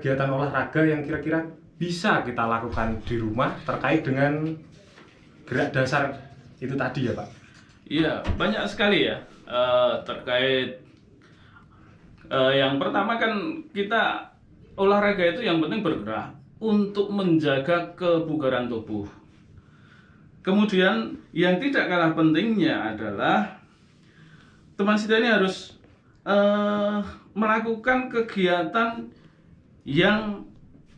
kegiatan olahraga yang kira-kira bisa kita lakukan di rumah terkait dengan gerak dasar itu tadi ya Pak? Iya, banyak sekali ya terkait yang pertama kan kita olahraga itu yang penting bergerak untuk menjaga kebugaran tubuh. Kemudian yang tidak kalah pentingnya adalah teman kita ini harus melakukan kegiatan yang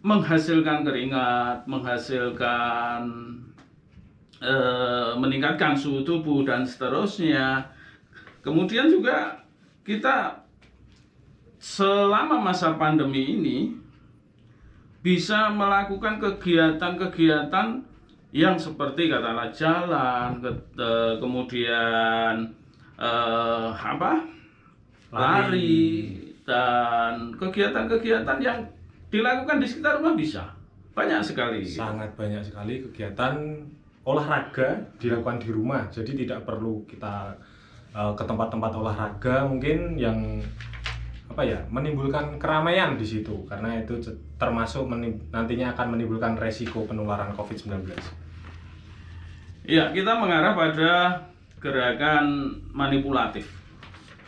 menghasilkan keringat, menghasilkan meningkatkan suhu tubuh dan seterusnya. Kemudian juga kita selama masa pandemi ini bisa melakukan kegiatan-kegiatan yang seperti katakanlah jalan, kemudian lari dan kegiatan-kegiatan yang dilakukan di sekitar rumah bisa banyak sekali. Sangat banyak sekali kegiatan olahraga dilakukan di rumah, jadi tidak perlu kita ke tempat-tempat olahraga mungkin yang menimbulkan keramaian di situ, karena itu termasuk nantinya akan menimbulkan resiko penularan COVID-19. Ya, kita mengarah pada gerakan manipulatif.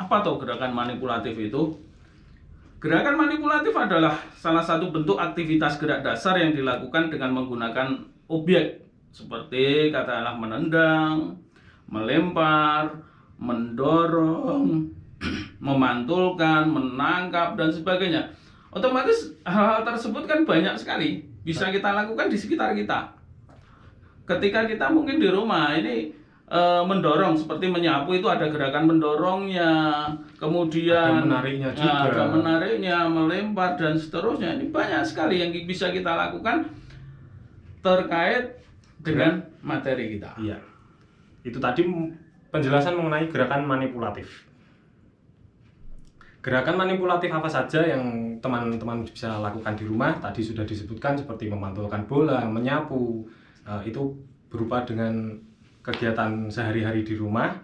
Apa tuh gerakan manipulatif itu? Gerakan manipulatif adalah salah satu bentuk aktivitas gerak dasar yang dilakukan dengan menggunakan objek seperti katakanlah menendang, melempar, mendorong, memantulkan, menangkap dan sebagainya. Otomatis hal-hal tersebut kan banyak sekali bisa kita lakukan di sekitar kita. Ketika kita mungkin di rumah ini mendorong seperti menyapu itu ada gerakan mendorongnya, kemudian ada menariknya juga, ada menariknya, melempar dan seterusnya. Ini banyak sekali yang bisa kita lakukan terkait dengan materi kita. Iya. Itu tadi penjelasan mengenai gerakan manipulatif. Gerakan manipulatif apa saja yang teman-teman bisa lakukan di rumah? Tadi sudah disebutkan seperti memantulkan bola, menyapu. Itu berupa dengan kegiatan sehari-hari di rumah.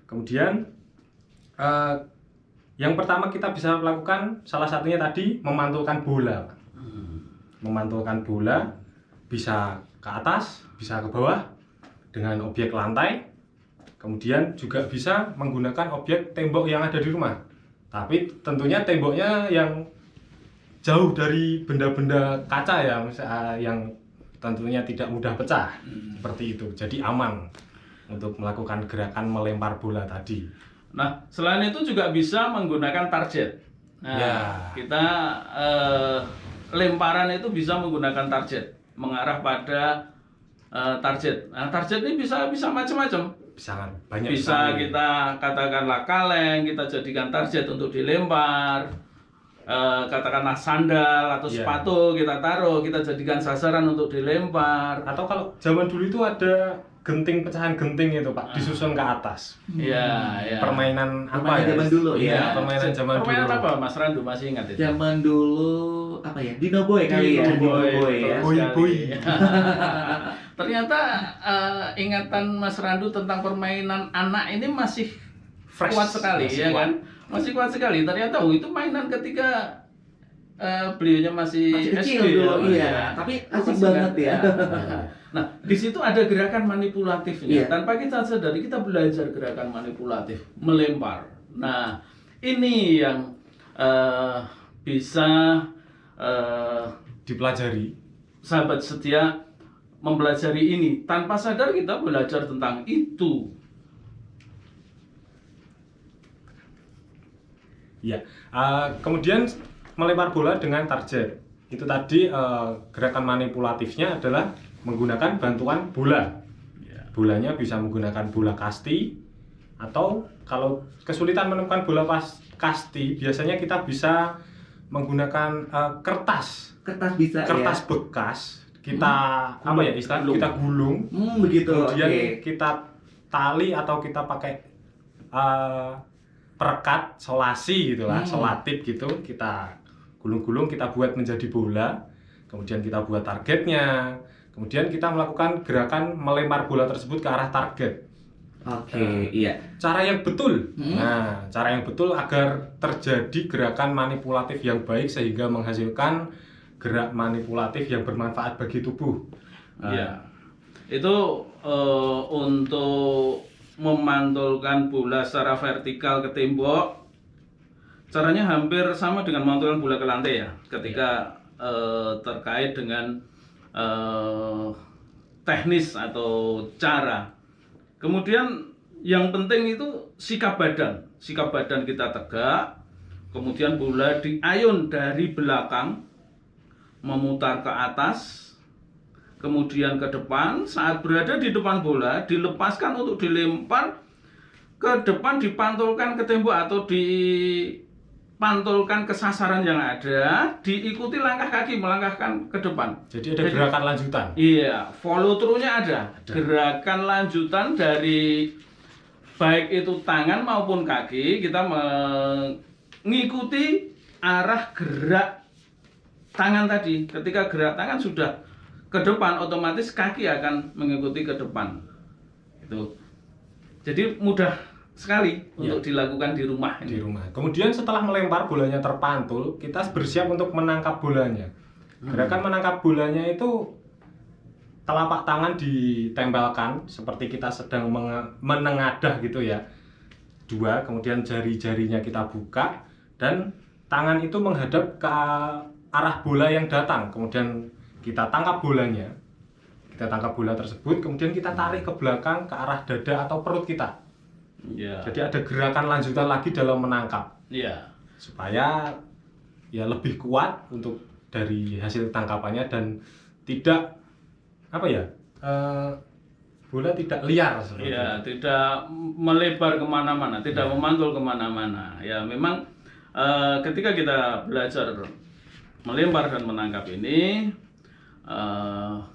Kemudian yang pertama kita bisa lakukan salah satunya tadi memantulkan bola. Memantulkan bola bisa ke atas, bisa ke bawah dengan objek lantai. Kemudian juga bisa menggunakan objek tembok yang ada di rumah. Tapi tentunya temboknya yang jauh dari benda-benda kaca yang tentunya tidak mudah pecah. Seperti itu. Jadi aman untuk melakukan gerakan melempar bola tadi. Nah, selain itu juga bisa menggunakan target. Nah, ya. Kita lemparan itu bisa menggunakan target, mengarah pada target. Nah, target ini bisa macam-macam. Sangat banyak. Bisa sekali. kita katakanlah kaleng, kita jadikan target untuk dilempar. Katakanlah sandal atau sepatu kita taruh, kita jadikan sasaran untuk dilempar. Atau kalau zaman dulu itu ada genting, pecahan genting itu Pak, disusun ke atas. Iya, iya. Permainan apa ya? Zaman dulu ya. Permainan zaman dulu. Permainan apa Mas Randu masih ingat itu? Zaman dulu apa ya? Dino Boy kali ya. Dino Boy ya. Boy. Ternyata ingatan Mas Randu tentang permainan anak ini masih Fresh, kuat sekali masih ya kuat. kan? Masih kuat sekali. Ternyata itu mainan ketika beliaunya masih kecil SD dulu, ya. iya. Tapi asik Masih banget kan? ya. Nah, di situ ada gerakan manipulatifnya. Iya. Tanpa kita sadari kita belajar gerakan manipulatif, melempar. Nah, ini yang bisa Dipelajari. sahabat setia mempelajari ini. Tanpa sadar kita belajar tentang itu. Ya. Kemudian melempar bola dengan target. Itu tadi gerakan manipulatifnya adalah menggunakan bantuan bola. Bolanya bisa menggunakan bola kasti, atau kalau kesulitan menemukan bola kasti, biasanya kita bisa menggunakan kertas Bisa kertas ya. bekas. Kita kita gulung. Begitu. Kemudian Oke. kita tali atau kita pakai perekat solasi gitulah, solatip gitu, kita gulung-gulung, kita buat menjadi bola. Kemudian kita buat targetnya. Kemudian kita melakukan gerakan melempar bola tersebut ke arah target. Oke, iya. Cara yang betul. Nah, cara yang betul agar terjadi gerakan manipulatif yang baik sehingga menghasilkan gerak manipulatif yang bermanfaat bagi tubuh. Iya. Itu untuk memantulkan bola secara vertikal ke tembok. Caranya hampir sama dengan memantulkan bola ke lantai ya. Ketika terkait dengan teknis atau cara. Kemudian yang penting itu sikap badan. Sikap badan kita tegak. Kemudian bola diayun dari belakang memutar ke atas, kemudian ke depan. Saat berada di depan bola, dilepaskan untuk dilempar ke depan, dipantulkan ke tembok atau dipantulkan ke sasaran yang ada, diikuti langkah kaki melangkahkan ke depan. Jadi ada gerakan lanjutan. Iya, follow through-nya ada. Gerakan lanjutan dari baik itu tangan maupun kaki, kita mengikuti arah gerak tangan tadi. Ketika gerak tangan sudah ke depan, otomatis kaki akan mengikuti ke depan. Itu. Jadi mudah sekali untuk dilakukan di rumah ini. Di rumah. Kemudian setelah melempar bolanya terpantul, kita bersiap untuk menangkap bolanya. Gerakan menangkap bolanya itu telapak tangan ditempelkan seperti kita sedang menengadah gitu ya. Dua, kemudian jari-jarinya kita buka dan tangan itu menghadap ke arah bola yang datang. Kemudian kita tangkap bolanya. Kita tangkap bola tersebut, kemudian kita tarik ke belakang ke arah dada atau perut kita. Ya. Jadi ada gerakan lanjutan lagi dalam menangkap. Iya. Supaya ya lebih kuat untuk dari hasil tangkapannya dan tidak bola tidak liar seperti Ya, itu. tidak melebar kemana-mana, tidak memantul kemana-mana. Ya, memang ketika kita belajar melempar dan menangkap ini,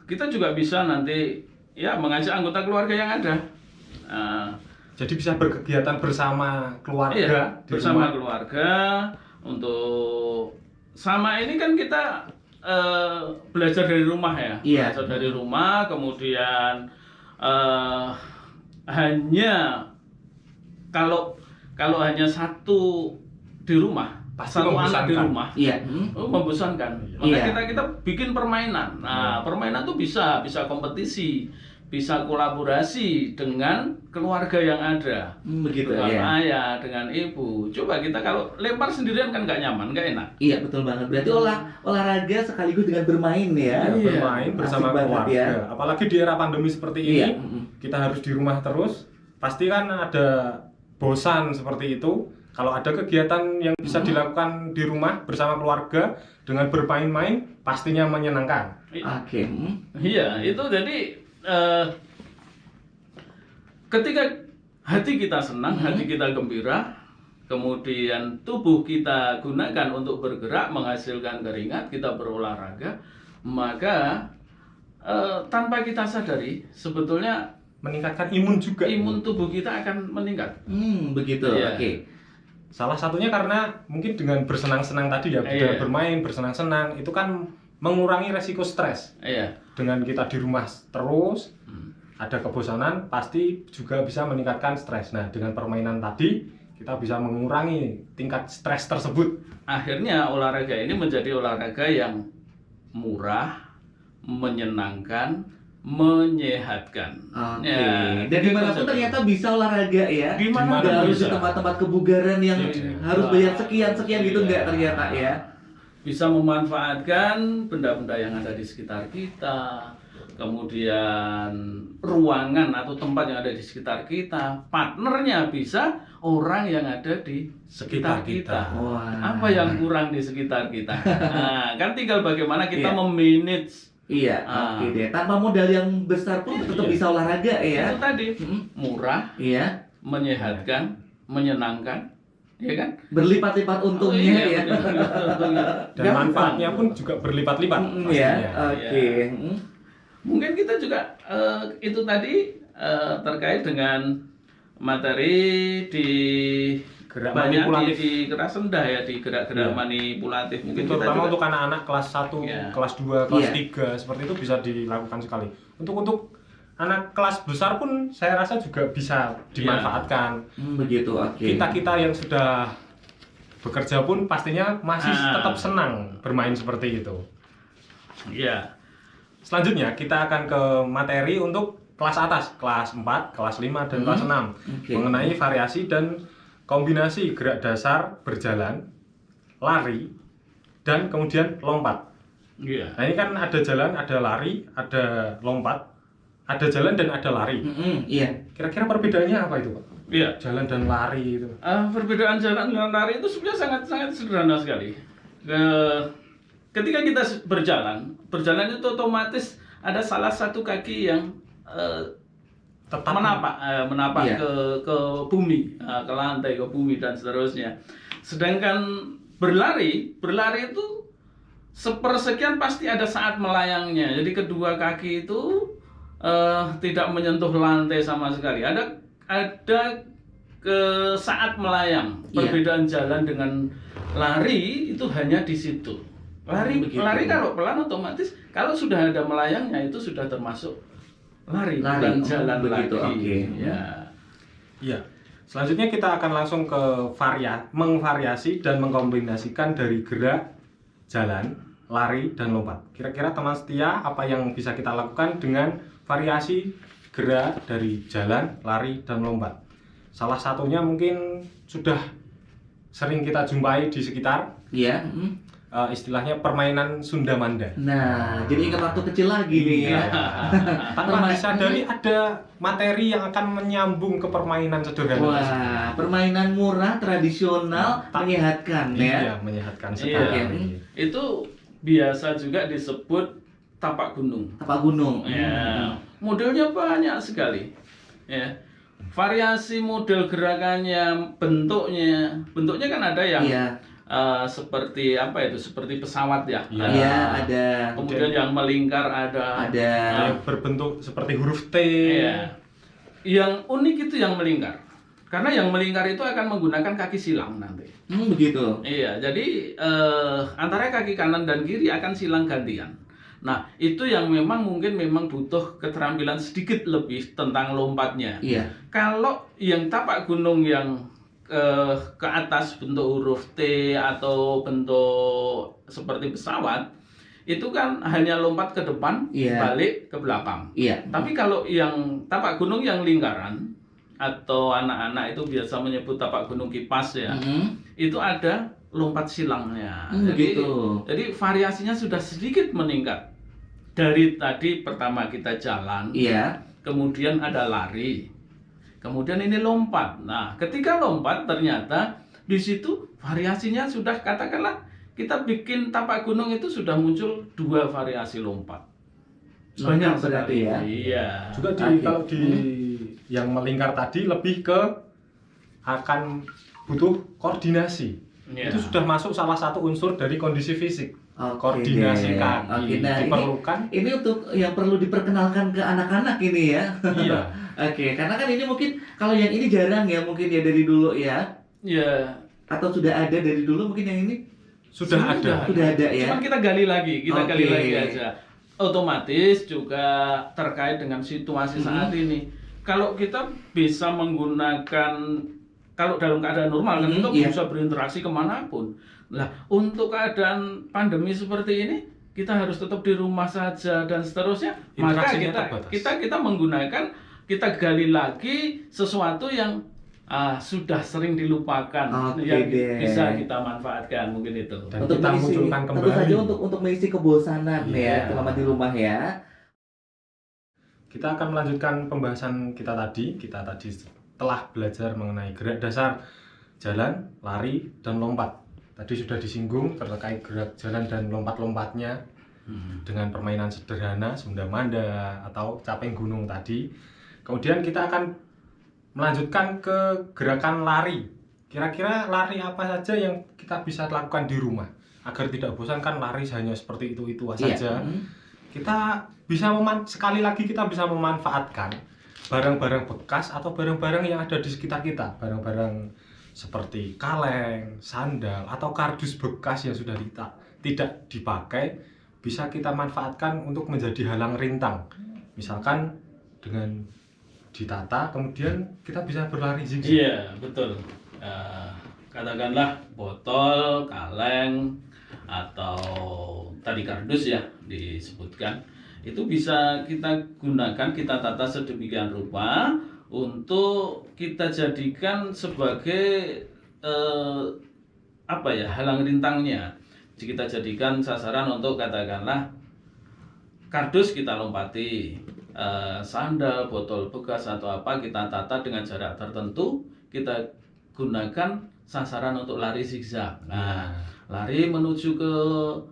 kita juga bisa nanti ya mengajak anggota keluarga yang ada. Jadi bisa berkegiatan bersama keluarga Iya, di bersama rumah. keluarga untuk sama ini kan kita belajar dari rumah ya. Iya. Belajar dari rumah, kemudian hanya kalau hanya satu di rumah, Pasti satu anak di membosankan. rumah, Iya. membosankan. Maka Iya. kita bikin permainan. Nah, permainan tuh bisa kompetisi, bisa kolaborasi dengan keluarga yang ada. Begitu Dengan ya. ayah, dengan ibu. Coba kita kalau lempar sendirian kan nggak nyaman, nggak enak. Iya, betul banget. Berarti olahraga sekaligus dengan bermain ya. Iya. Bermain bersama Asik banget keluarga. ya. Apalagi di era pandemi seperti ini, Iya. kita harus di rumah terus. Pasti kan ada bosan seperti itu. Kalau ada kegiatan yang bisa dilakukan di rumah bersama keluarga dengan bermain-main, pastinya menyenangkan. Oke. Iya, itu jadi ketika hati kita senang, hati kita gembira, kemudian tubuh kita gunakan untuk bergerak, menghasilkan keringat, kita berolahraga, maka tanpa kita sadari, sebetulnya Meningkatkan imun juga. imun tubuh kita akan meningkat. Begitu. Iya. Oke. Salah satunya karena mungkin dengan bersenang-senang tadi ya, Iya. bermain, bersenang-senang, itu kan mengurangi resiko stres. Iya. Dengan kita di rumah terus, ada kebosanan, pasti juga bisa meningkatkan stres. Nah, dengan permainan tadi, kita bisa mengurangi tingkat stres tersebut. Akhirnya olahraga ini menjadi olahraga yang murah, menyenangkan, menyehatkan. Oke. Ya, Dan dimanapun ternyata bisa olahraga ya. Dimana Nggak harus bisa. di tempat-tempat kebugaran yang Iya. harus bayar sekian gitu nggak ternyata ya. Bisa memanfaatkan benda-benda yang ada di sekitar kita, kemudian ruangan atau tempat yang ada di sekitar kita, partnernya bisa orang yang ada di sekitar Sekitar kita. kita. Wah. Apa yang kurang di sekitar kita? Nah, kan tinggal bagaimana kita Iya. memanage Iya, oke deh. Tanpa modal yang besar pun tetap Iya. bisa olahraga ya. itu tadi, Mm. murah, Iya. menyehatkan, menyenangkan, ya kan? Berlipat-lipat untungnya ya. betul, untungnya. Dan Gampang. manfaatnya pun juga berlipat-lipat. Ya, pastinya. oke. Mungkin kita juga itu tadi terkait dengan materi di Gerak banyak manipulatif. di keras rendah ya, di gerak-gerak Iya. manipulatif. Mungkin kita Terutama juga untuk anak-anak kelas 1, Iya. kelas 2, kelas Iya. 3, seperti itu bisa dilakukan sekali. Untuk anak kelas besar pun saya rasa juga bisa dimanfaatkan. Begitu, oke. Kita yang sudah bekerja pun pastinya masih tetap senang bermain seperti itu. Iya. Selanjutnya kita akan ke materi untuk kelas atas, kelas 4, kelas 5, dan kelas 6 Oke. mengenai variasi dan kombinasi gerak dasar berjalan, lari, dan kemudian lompat. Iya. Nah ini kan ada jalan, ada lari, ada lompat, ada jalan dan ada lari. Iya. Kira-kira perbedaannya apa itu, Pak? Iya. Jalan dan lari itu. Perbedaan jalan dan lari itu sebenarnya sangat sederhana sekali. Ketika kita berjalan itu otomatis ada salah satu kaki yang Tetap menapak Iya. ke bumi, ke lantai, ke bumi dan seterusnya. Sedangkan berlari itu sepersekian pasti ada saat melayangnya. Jadi kedua kaki itu tidak menyentuh lantai sama sekali. Ada ke saat melayang. Iya. Perbedaan jalan dengan lari itu hanya di situ. Begitu. Lari kalau pelan otomatis kalau sudah ada melayangnya itu sudah termasuk lari. Bukan jalan begitu. lagi. Oke. Ya. Iya. Selanjutnya kita akan langsung ke mengvariasi dan mengkombinasikan dari gerak, jalan, lari, dan lompat. Kira-kira teman setia apa yang bisa kita lakukan dengan variasi gerak dari jalan, lari, dan lompat? Salah satunya mungkin sudah sering kita jumpai di sekitar, Iya. istilahnya permainan Sunda Manda. Nah, jadi ingat waktu kecil lagi nih ya. Tanpa disadari ada materi yang akan menyambung ke permainan sederhana. Wah, permainan murah, tradisional, menyehatkan Iya, ya. menyehatkan Iya. sekali. Itu biasa juga disebut tapak gunung. Tapak gunung. Ya, modelnya banyak sekali. Ya. Variasi model gerakannya, bentuknya kan ada yang Iya. seperti apa itu? Seperti pesawat ya. Iya. Iya, ada. Kemudian yang melingkar ada. Ada. Yang berbentuk seperti huruf T. Iya. Yang unik itu yang melingkar. Karena yang melingkar itu akan menggunakan kaki silang nanti. Begitu. Iya, jadi antara kaki kanan dan kiri akan silang gantian. Nah, itu yang memang butuh keterampilan sedikit lebih tentang lompatnya. Iya. Kalau yang tapak gunung yang ke atas bentuk huruf T atau bentuk seperti pesawat, itu kan hanya lompat ke depan, Iya. balik ke belakang. Iya. Tapi kalau yang tapak gunung yang lingkaran, atau anak-anak itu biasa menyebut tapak gunung kipas ya, itu ada lompat silangnya. Begitu. Jadi variasinya sudah sedikit meningkat. Dari tadi pertama kita jalan, Iya. kemudian ada lari, kemudian ini lompat. Nah, ketika lompat ternyata di situ variasinya sudah, katakanlah kita bikin tapak gunung itu sudah muncul 2 variasi lompat. Banyak Lengkap berarti sekali. ya. Iya. Juga Oke. kalau di yang melingkar tadi lebih ke akan butuh koordinasi. Iya. Itu sudah masuk salah satu unsur dari kondisi fisik. Oke Koordinasi deh. kaki Oke, nah diperlukan. ini untuk yang perlu diperkenalkan ke anak-anak ini ya. Iya. Oke, karena kan ini mungkin kalau yang ini jarang ya mungkin ya dari dulu ya. Iya. Atau sudah ada dari dulu mungkin yang ini Sudah ada. sudah ada ya. Cuman kita gali lagi, Oke. gali lagi aja. Otomatis juga terkait dengan situasi saat ini. Kalau kita bisa menggunakan, kalau dalam keadaan normal kan kita iya. bisa berinteraksi kemanapun. Nah, untuk keadaan pandemi seperti ini, kita harus tetap di rumah saja dan seterusnya. Maka Interaksinya terbatas. kita menggunakan, kita gali lagi sesuatu yang sudah sering dilupakan, Oke yang deh. bisa kita manfaatkan, mungkin itu. Dan kita munculkan tentu kembali. saja untuk mengisi kebosanan Iya. ya selama di rumah ya. Kita akan melanjutkan pembahasan kita tadi. Kita tadi telah belajar mengenai gerak dasar jalan, lari, dan lompat. Tadi sudah disinggung terkait gerak jalan dan lompat-lompatnya dengan permainan sederhana, Sunda Manda atau caping gunung tadi. Kemudian kita akan melanjutkan ke gerakan lari. Kira-kira lari apa saja yang kita bisa lakukan di rumah agar tidak bosan, kan lari hanya seperti itu saja. Kita bisa sekali lagi kita bisa memanfaatkan barang-barang bekas atau barang-barang yang ada di sekitar kita, barang-barang seperti kaleng, sandal, atau kardus bekas yang sudah tidak dipakai, bisa kita manfaatkan untuk menjadi halang rintang. Misalkan dengan ditata, kemudian kita bisa berlari zigzag. Iya, betul. Katakanlah botol, kaleng, atau tadi kardus ya disebutkan, itu bisa kita gunakan, kita tata sedemikian rupa untuk kita jadikan sebagai halang rintangnya. Kita jadikan sasaran untuk katakanlah kardus kita lompati, sandal, botol bekas atau apa kita tata dengan jarak tertentu, kita gunakan sasaran untuk lari zigzag. Nah, lari menuju ke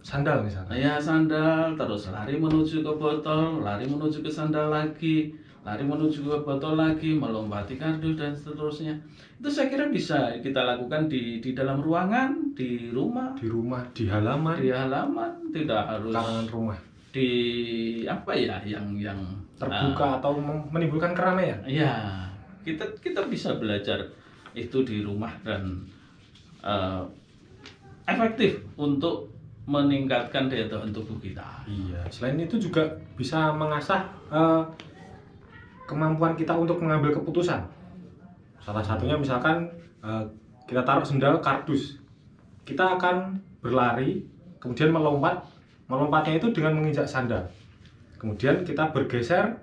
Sandal misalnya. ya sandal, terus lari menuju ke botol, lari menuju ke sandal lagi, lari menuju ke botol lagi, melompati kardus dan seterusnya. Itu saya kira bisa kita lakukan di dalam ruangan, di rumah, Di rumah, di halaman, di halaman, tidak harus karangan rumah di yang terbuka atau menimbulkan keramaian. ya kita bisa belajar itu di rumah dan efektif untuk meningkatkan daya tahan tubuh kita. Iya, selain itu juga bisa mengasah kemampuan kita untuk mengambil keputusan. Salah satunya misalkan kita taruh sendal kardus, kita akan berlari, kemudian melompatnya itu dengan menginjak sandal. Kemudian kita bergeser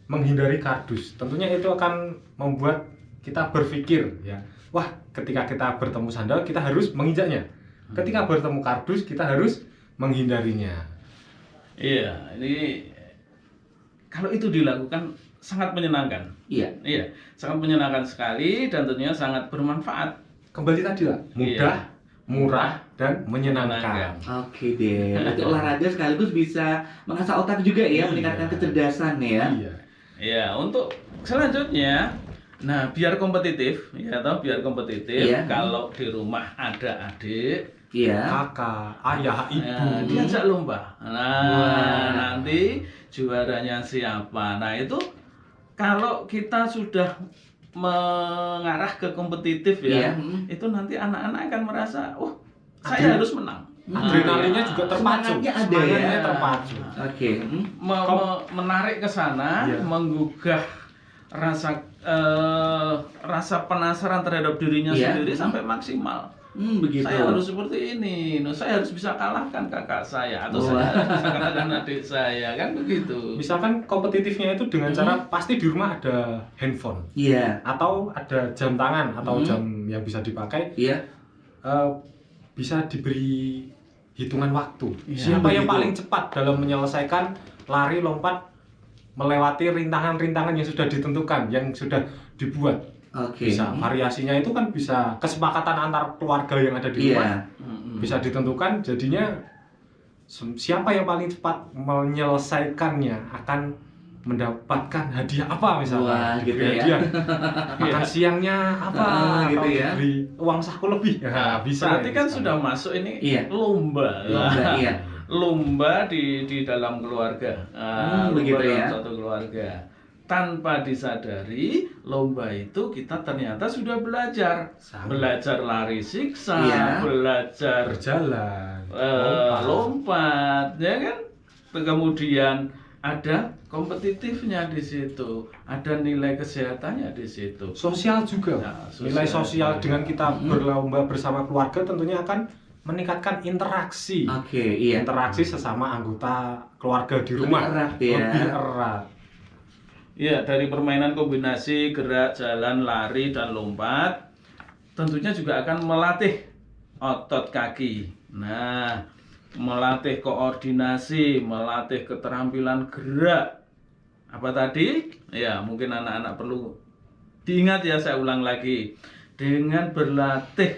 menghindari kardus. Tentunya itu akan membuat kita berpikir, ya, wah, ketika kita bertemu sandal kita harus menginjaknya. Ketika bertemu kardus kita harus menghindarinya. Iya, ini kalau itu dilakukan sangat menyenangkan. Iya. Iya, sangat menyenangkan sekali dan tentunya sangat bermanfaat. Kembali tadi lah, mudah, murah, dan menyenangkan. Oke deh. Itu olahraga sekaligus bisa mengasah otak juga ya, meningkatkan kecerdasan ya. Iya. Ya, untuk selanjutnya, nah biar kompetitif, Iya. kalau di rumah ada adik, Iya. Kakak, ayah, ibu. diajak lomba. Nah, Wah. nanti juaranya siapa? Nah, itu kalau kita sudah mengarah ke kompetitif Iya. ya, itu nanti anak-anak akan merasa, wah, Adrenalin. saya harus menang. Adrenalinnya juga terpacu. Semangatnya ada Semangatnya ya. terpacu. Oke. Menarik ke sana, Iya. menggugah rasa penasaran terhadap dirinya Iya. sendiri sampai maksimal. Begitu. Saya harus seperti ini, saya harus bisa kalahkan kakak saya atau Wah. saya harus bisa kalahkan adik saya, kan begitu. Misalkan kompetitifnya itu dengan cara pasti di rumah ada handphone Iya. atau ada jam tangan atau jam yang bisa dipakai, Iya. bisa diberi hitungan waktu. Iya, Siapa yang begitu. paling cepat dalam menyelesaikan lari lompat melewati rintangan-rintangan yang sudah ditentukan, yang sudah dibuat. Oke. Bisa variasinya itu kan bisa kesepakatan antar keluarga yang ada di rumah. Iya. Bisa ditentukan, jadinya siapa yang paling cepat menyelesaikannya akan mendapatkan hadiah apa misalnya. Wah, Diberi gitu ya. hadiah. Makan siangnya apa Gitu atau ya. diberi uang saku lebih. Ya, bisa. Berarti kan misalnya. sudah masuk ini Iya. lomba. Lomba, iya. Lomba di dalam keluarga. Lomba begitu dalam ya. satu keluarga. Tanpa disadari, lomba itu kita ternyata sudah belajar. Sama. Belajar lari siksa, Iya. belajar Berjalan, lompat, ya kan? Kemudian ada kompetitifnya di situ, ada nilai kesehatannya di situ. Sosial juga. Nah, Nilai sosial dengan kita Mm-hmm. berlomba bersama keluarga tentunya akan meningkatkan interaksi. Oke, iya. Interaksi sesama anggota keluarga di rumah. Lebih erat ya. Lebih erat. Ya, dari permainan kombinasi gerak, jalan, lari, dan lompat, tentunya juga akan melatih otot kaki. Nah, melatih koordinasi, melatih keterampilan gerak. Apa tadi? Ya, mungkin anak-anak perlu diingat ya, saya ulang lagi. Dengan berlatih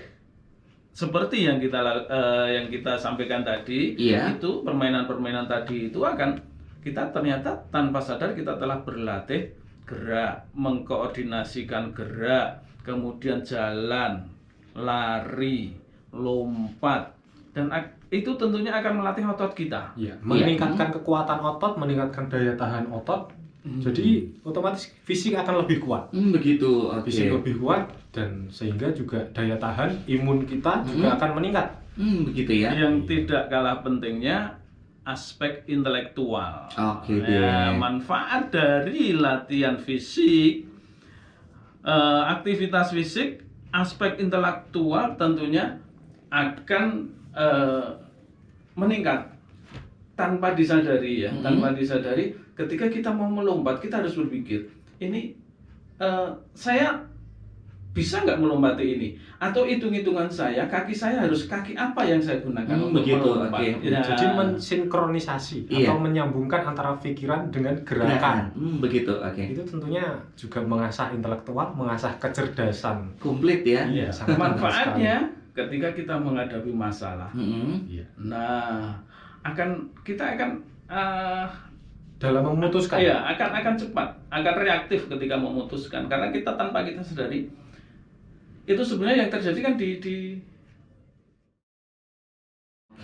seperti yang kita sampaikan tadi, Iya. itu permainan-permainan tadi itu akan kita ternyata tanpa sadar kita telah berlatih gerak, mengkoordinasikan gerak, kemudian jalan, lari, lompat, dan itu tentunya akan melatih otot kita. Ya, meningkatkan kekuatan otot, meningkatkan daya tahan otot. Jadi otomatis fisik akan lebih kuat. Begitu. Oke. Fisik lebih kuat dan sehingga juga daya tahan imun kita juga akan meningkat. Begitu ya. Yang tidak kalah pentingnya aspek intelektual. Oke Ya, deh. manfaat dari latihan fisik, aktivitas fisik, aspek intelektual tentunya akan meningkat tanpa disadari ya, tanpa disadari. Ketika kita mau melompat, kita harus berpikir, ini saya bisa nggak melompati ini? Atau hitung-hitungan saya, kaki saya harus kaki apa yang saya gunakan untuk begitu, melompat? oke. Ya. Jadi mensinkronisasi atau menyambungkan antara pikiran dengan gerakan. Begitu, oke. Itu tentunya juga mengasah intelektual, mengasah kecerdasan. Komplit ya. Iya, sangat manfaatnya ketika kita menghadapi masalah. Iya. Nah, kita akan Dalam memutuskan. iya, akan cepat, akan reaktif ketika memutuskan. Karena kita tanpa kita sadari, itu sebenarnya yang terjadi kan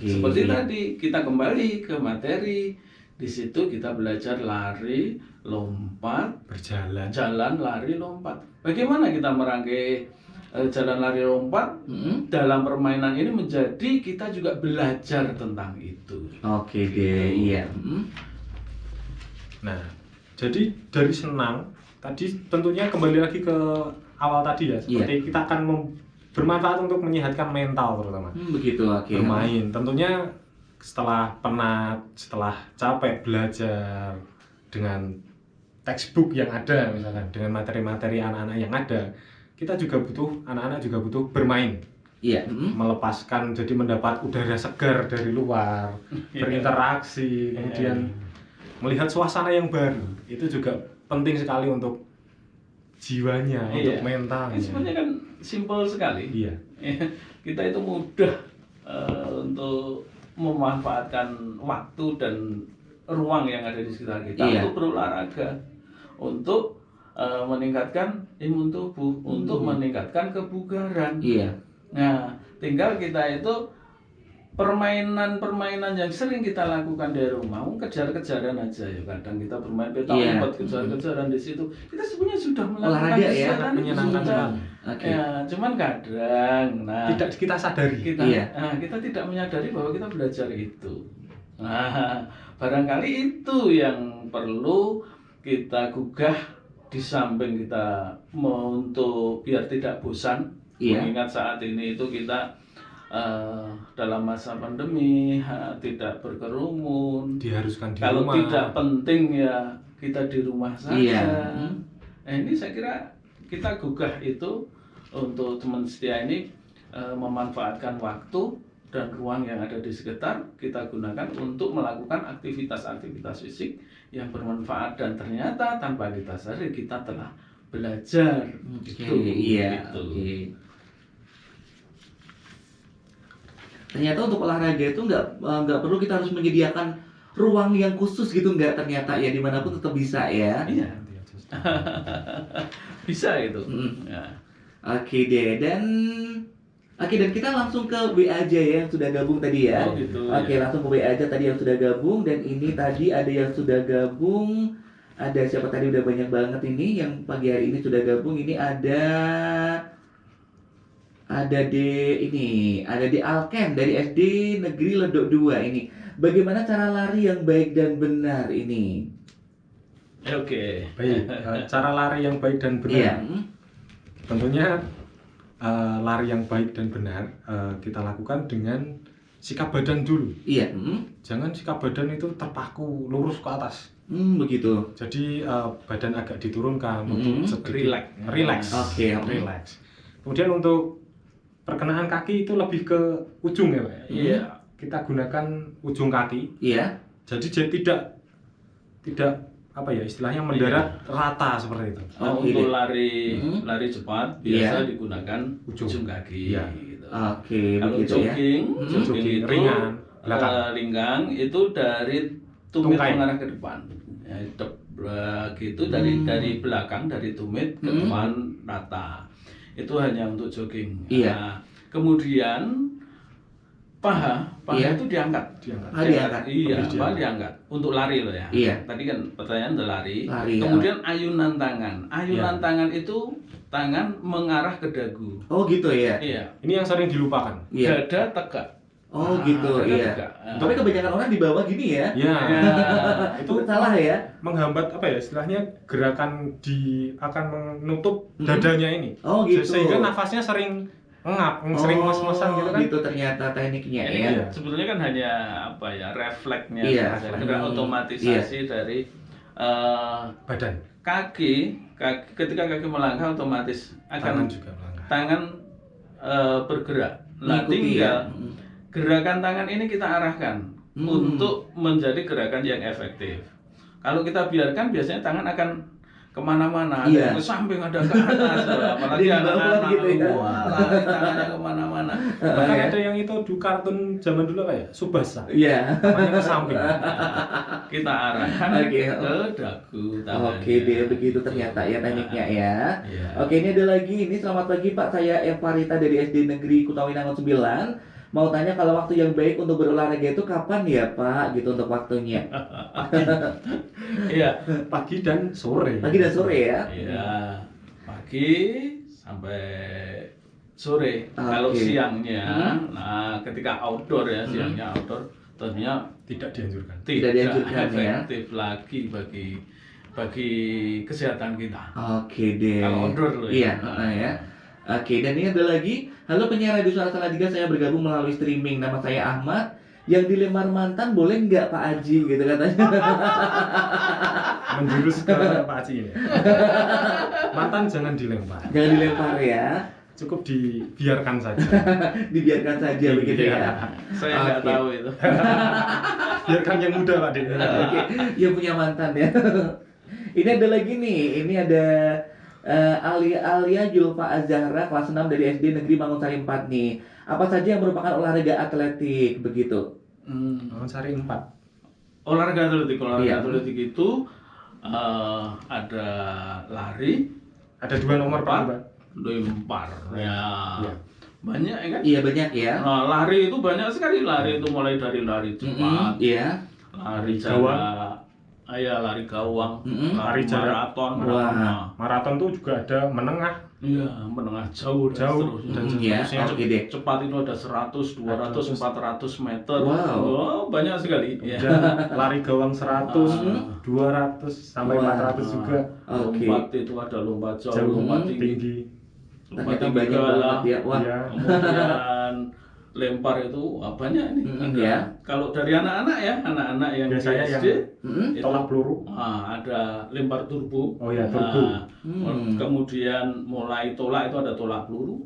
seperti tadi kita kembali ke materi. Di situ kita belajar lari, lompat, Berjalan. jalan, lari, lompat. Bagaimana kita merangkai jalan, lari, lompat dalam permainan ini menjadi kita juga belajar tentang itu. Oke deh, iya. Nah, jadi dari senang tadi tentunya kembali lagi ke awal tadi ya, seperti kita akan bermanfaat untuk menyehatkan mental terutama. Begitu, oke. Bermain, tentunya setelah penat, setelah capek belajar dengan textbook yang ada misalkan, dengan materi-materi anak-anak yang ada, anak-anak juga butuh bermain. Iya. Melepaskan, jadi mendapat udara segar dari luar, berinteraksi, kemudian melihat suasana yang baru. Itu juga penting sekali untuk jiwanya, untuk mentalnya. Sebenarnya kan simpel sekali. Iya. Kita itu mudah untuk memanfaatkan waktu dan ruang yang ada di sekitar kita untuk berolahraga, untuk meningkatkan imun tubuh, untuk meningkatkan kebugaran. Iya. Nah, tinggal kita itu permainan-permainan yang sering kita lakukan di rumah, kejar-kejaran aja ya. Kadang kita bermain petak umpet, kejar-kejaran di situ. Kita sebenarnya sudah melakukan olahraga ya, menyenangkan sekali. Ya, cuman kadang, tidak kita sadari. Kita tidak menyadari bahwa kita belajar itu. Nah, barangkali itu yang perlu kita gugah di samping kita untuk biar tidak bosan. Mengingat saat ini itu kita dalam masa pandemi tidak berkerumun, diharuskan di kalau rumah. tidak penting ya kita di rumah saja. Nah, ini saya kira kita gugah itu untuk teman setia ini memanfaatkan waktu dan ruang yang ada di sekitar kita gunakan untuk melakukan aktivitas-aktivitas fisik yang bermanfaat, dan ternyata tanpa kita sadari kita telah belajar. Ternyata untuk olahraga itu nggak perlu kita harus menyediakan ruang yang khusus gitu, nggak, ternyata ya dimanapun tetap bisa ya. Iya. Bisa itu. Ya. Oke deh, dan kita langsung ke WA aja ya yang sudah gabung tadi ya. Oh gitu. Langsung ke WA aja tadi yang sudah gabung, dan ini tadi ada yang sudah gabung. Ada siapa tadi, udah banyak banget ini yang pagi hari ini sudah gabung. Ini ada di Alkem dari SD Negeri Ledok 2 ini. Bagaimana cara lari yang baik dan benar ini? Oke. Baik, cara lari yang baik dan benar. Tentunya lari yang baik dan benar kita lakukan dengan sikap badan dulu. Jangan sikap badan itu terpaku lurus ke atas. Begitu. Jadi badan agak diturunkan untuk sedikit relax. Relax. Kemudian untuk perkenaan kaki itu lebih ke ujung ya, Pak. Iya. Kita gunakan ujung kaki. Iya. Jadi tidak apa ya, istilahnya mendarat rata seperti itu. Untuk lari cepat biasa digunakan ujung kaki. Gitu. Kalau jogging itu ringan, linggang itu dari tumit mengarah ke depan. Gitu dari belakang, dari tumit ke depan rata. Itu hanya untuk jogging. Nah, kemudian paha itu diangkat. Diangkat untuk lari loh ya. Tadi kan pertanyaan udah lari. Kemudian ayunan tangan itu tangan mengarah ke dagu. Oh gitu ya. Iya. Ini yang sering dilupakan. Dada tegak. Oh gitu, iya. Tapi kebanyakan orang di bawah gini ya. Iya. Itu salah ya. Menghambat apa ya, istilahnya gerakan akan menutup dadanya ini. Oh gitu. Sehingga nafasnya sering ngap, sering ngos-ngosan gitu kan. Gitu ternyata tekniknya Ini ya. kan Iya. sebetulnya kan hanya apa ya, refleksnya Iya. saja, gerak otomatisasi dari Badan, kaki ketika kaki melangkah otomatis tangan akan juga melangkah. tangan bergerak. Nah, Mengikuti ya. tinggal gerakan tangan ini kita arahkan untuk menjadi gerakan yang efektif. Kalau kita biarkan, biasanya tangan akan kemana-mana, ada Iya. yang ke samping, ada ke atas, apalagi Di bawah anak-anak, gitu ya. wah, lari tangannya kemana-mana. Bahkan ada yang itu di kartun zaman dulu apa ya? Subasa. Iya. Tangannya ke samping. Kita arahkan Oke. ke dagu tangannya. Oke deh, begitu ternyata ya tekniknya ya. Iya. Oke, ini ada lagi. Ini selamat pagi Pak, saya Eva Rita dari SD Negeri Kutawinangun 9. Mau tanya kalau waktu yang baik untuk berolahraga itu kapan ya Pak? Gitu untuk waktunya. Iya. Pagi dan sore. Pagi dan sore ya. Iya, pagi sampai sore. Oke. Kalau siangnya, nah ketika outdoor ya, siangnya outdoor, tentunya Tidak dianjurkan. Tidak dianjurkan, ya. efektif lagi bagi kesehatan kita. Oke deh. Kalau outdoor loh Iya, ya. ya. Oke, dan ini ada lagi. Halo penyiar Radio Suara Salatiga, saya bergabung melalui streaming. Nama saya Ahmad. Yang dilempar mantan boleh nggak Pak Aji gitu katanya. Menjurus ke Pak Aci ini. Mantan jangan dilempar. Jangan dilempar ya. Cukup dibiarkan saja. Dibiarkan saja begitu Iya. ya. Saya nggak Oke. tahu itu. Biarkan yang muda Pak De. Oke, yang punya mantan ya. Ini ada lagi nih. Ini ada Alia Julfa Azahra kelas 6 dari SD Negeri Mangunsari 4 nih. Apa saja yang merupakan olahraga atletik begitu? Mangunsari 4. Olahraga atletik, Iya. atletik itu ada lari, Ada 2 nomor Pak Mbak. lempar, ya. Iya. Banyak ya kan? Iya banyak ya. Nah, lari itu banyak sekali. Lari itu mulai dari lari cepat, Iya. lari Gawang. jarak, lari gawang, Lari jarak. maraton, Wah. Maraton tuh juga ada menengah. iya, menengah jauh, Jauh, dan dan ya. seterusnya. Oke deh. Cepat itu ada 100, 200, 400 meter. Wow. Oh, banyak sekali. Ya. Dan lari gawang 100, Ah. 200 sampai Wah. 400 juga. Oke. Lompat itu ada lompat jauh, Jauh, lompat tinggi. tinggi. Lompat Ternyata tinggi banyak kalah. banget ya. Wah. Iya. Kemudian lempar itu banyak ini. Ada. ya. Kalau dari anak-anak ya, anak-anak yang Biasanya di yang SD, itu tolak peluru. ada lempar turbo. Oh ya, turbo. Kemudian mulai tolak itu ada tolak peluru.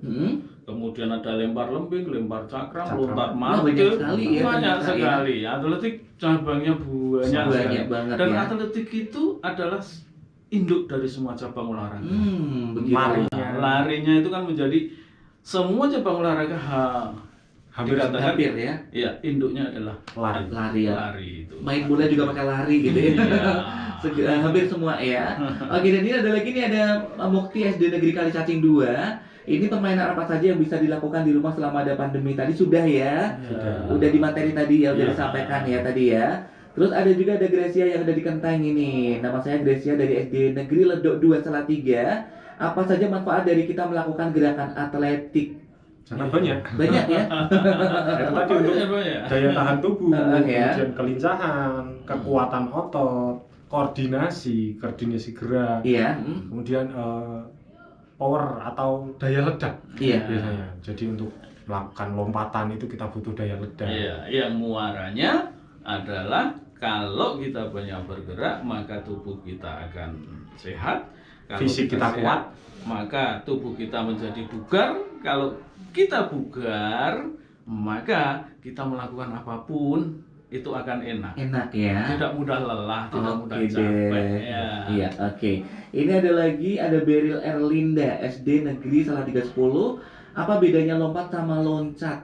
Kemudian ada lempar lembing, lempar cakram, Cakram. lontar Wah, martil. banyak sekali ya, Banyak ternyata ya. sekali. Atletik cabangnya banyak Banyak sekali. banget Dan ya. atletik itu adalah induk dari semua cabang olahraga. Begitu. Lari. Nah, larinya itu kan menjadi semua cabang olahraga Hampir dikatakan, Hampir ya. iya, induknya adalah lari. Lari ya. lari itu. Main bola juga pakai lari gitu ya. Iya. Hampir semua ya. Oke, dan ini ada lagi nih, ada Mukti SD Negeri Kalicacing 2. Ini permainan apa saja yang bisa dilakukan di rumah selama ada pandemi? Tadi sudah ya. Sudah. Udah di materi tadi ya, udah Iya. disampaikan ya tadi ya. Terus ada juga ada Gracia yang ada di Kenteng ini. Nama saya Gracia dari SD Negeri Ledok 2 Salatiga. Apa saja manfaat dari kita melakukan gerakan atletik? Sangat banyak. Banyak ya. Itu tadi untuk Banyak. daya tahan tubuh, Ya. kemudian kelincahan, kekuatan otot, koordinasi gerak, Iya. kemudian power atau daya ledak Iya. biasanya. Jadi untuk melakukan lompatan itu kita butuh daya ledak. Iya, yang muaranya adalah kalau kita banyak bergerak maka tubuh kita akan sehat. Kalau Fisik kita sehat, kuat. maka tubuh kita menjadi bugar. Kalau kita bugar, maka kita melakukan apapun itu akan enak. Enak ya. Tidak mudah lelah, tidak mudah Oke capek. deh. Ya. Iya, oke. Ini ada lagi, ada Beryl Erlinda SD Negeri Salatiga 10. Apa bedanya lompat sama loncat?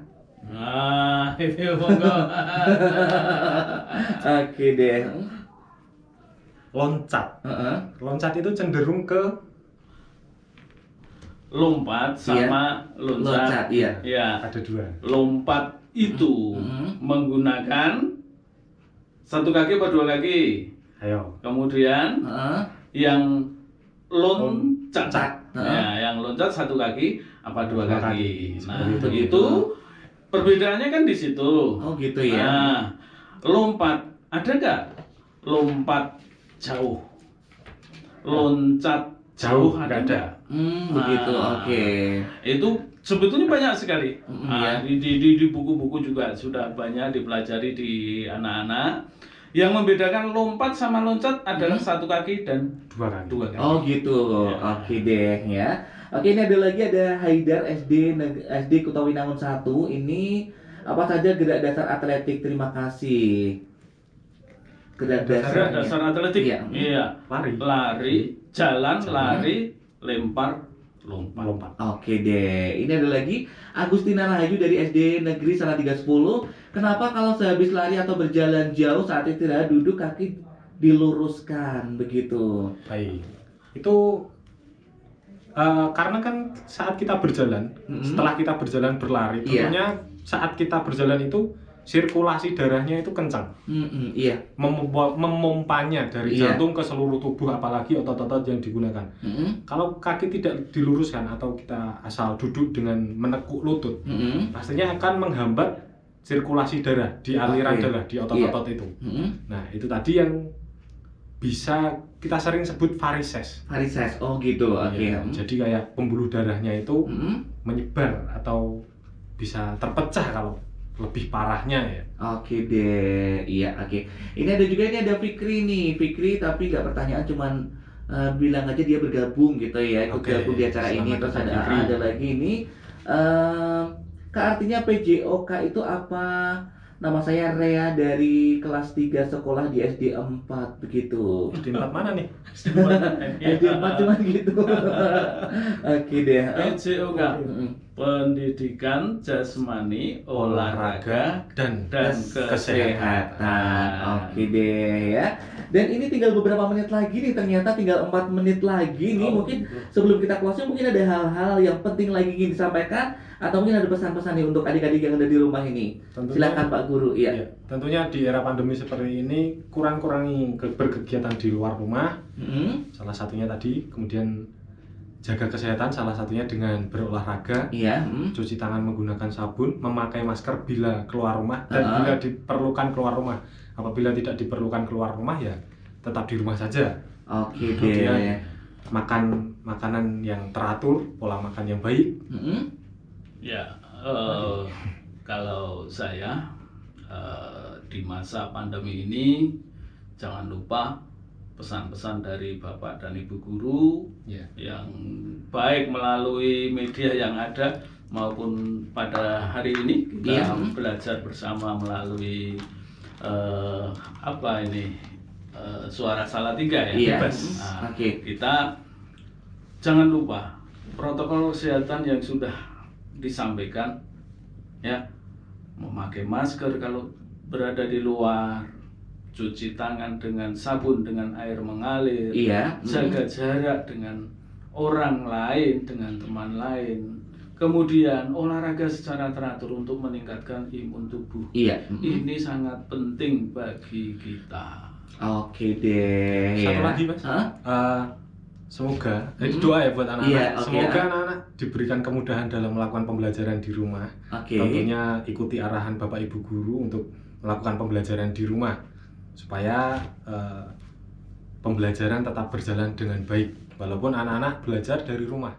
Nah, itu monggo. Oke deh. Loncat. Heeh. Loncat itu cenderung ke Lompat sama loncat. Loncat, iya. Ya, ada 2. lompat itu menggunakan satu kaki atau 2 kaki. Ayo. Kemudian Heeh. yang loncat, Heeh. ya, yang loncat satu kaki apa 2 Dua kaki. kaki. Nah, Seperti begitu perbedaannya kan di situ. Oh gitu ya. Nah, lompat ada nggak? Lompat jauh, loncat jauh Jauh, ada nggak ada. nggak? Begitu. Nah. Oke. Itu Sebetulnya banyak sekali. Ya. Di buku-buku juga sudah banyak dipelajari di anak-anak. Yang membedakan lompat sama loncat adalah satu kaki dan 2 kali. 2 kaki. Oh gitu, Ya. oke deh ya. Oke, ini ada lagi, ada Haidar SD Kutawinangun 1. Ini apa saja gerak dasar atletik? Terima kasih. Gerak Gerak dasarnya. dasar atletik. Iya. Iya. Lari. Lari, jalan, lari, lempar, lompat. Melompat. Oke deh, ini ada lagi Agustina Rahayu dari SD Negeri Salatiga 10. Kenapa kalau sehabis lari atau berjalan jauh saat istirahat duduk kaki diluruskan begitu? Baik. Itu karena kan saat kita berjalan, setelah kita berjalan berlari, Iya. tentunya saat kita berjalan itu sirkulasi darahnya itu kencang, Iya. memompanya dari Iya. jantung ke seluruh tubuh, apalagi otot-otot yang digunakan. Kalau kaki tidak diluruskan atau kita asal duduk dengan menekuk lutut, pastinya akan menghambat sirkulasi darah di aliran Oke. darah di otot-otot itu. Nah, itu tadi yang bisa kita sering sebut varises. Varises, oh gitu, oke. Iya, jadi kayak pembuluh darahnya itu menyebar atau bisa terpecah kalau lebih parahnya ya. Oke deh, iya oke. Ini ada Fikri nih, Fikri tapi nggak pertanyaan, cuman bilang aja dia bergabung gitu ya, ikut Oke, gabung di acara ini. selamat Terus datang, ada Fikri. lagi ini, Kak, artinya PJOK itu apa? Nama saya Rea dari kelas 3 sekolah di SD 4 begitu. Di tempat mana nih? SD 4 cuman gitu. Oke deh. PJOK, Pendidikan Jasmani, Olahraga, dan Kesehatan. Oke deh ya. Dan ini tinggal beberapa menit lagi nih, ternyata tinggal 4 menit lagi nih. Mungkin sebelum kita closing, mungkin ada hal-hal yang penting lagi ingin disampaikan, atau mungkin ada pesan-pesan nih untuk adik-adik yang ada di rumah ini. Tentunya- Silakan Pak Guru. Iya. Iya, tentunya di era pandemi seperti ini kurang-kurangi berkegiatan di luar rumah. Salah satunya tadi, kemudian jaga kesehatan, salah satunya dengan berolahraga, Iya. cuci tangan menggunakan sabun, memakai masker bila keluar rumah, dan bila diperlukan keluar rumah. Apabila tidak diperlukan keluar rumah ya tetap di rumah saja. Oke Kemudian deh. makan makanan yang teratur, pola makan yang baik. Ya, kalau saya di masa pandemi ini jangan lupa pesan-pesan dari Bapak dan Ibu guru Ya. yang baik melalui media yang ada maupun pada hari ini kita Iya. belajar bersama melalui Suara Salatiga ya. Iya. Bebas. Oke. Kita jangan lupa protokol kesehatan yang sudah disampaikan ya, memakai masker kalau berada di luar, cuci tangan dengan sabun dengan air mengalir, Iya. jaga jarak dengan orang lain, dengan teman lain, kemudian olahraga secara teratur untuk meningkatkan imun tubuh. Iya. Ini sangat penting bagi kita. Oke deh. Satu ya. lagi, Mas. Hah? Semoga doa ya buat anak-anak. Iya, oke. Semoga anak-anak diberikan kemudahan dalam melakukan pembelajaran di rumah. Oke. Tentunya ikuti arahan Bapak Ibu guru untuk melakukan pembelajaran di rumah supaya pembelajaran tetap berjalan dengan baik walaupun anak-anak belajar dari rumah.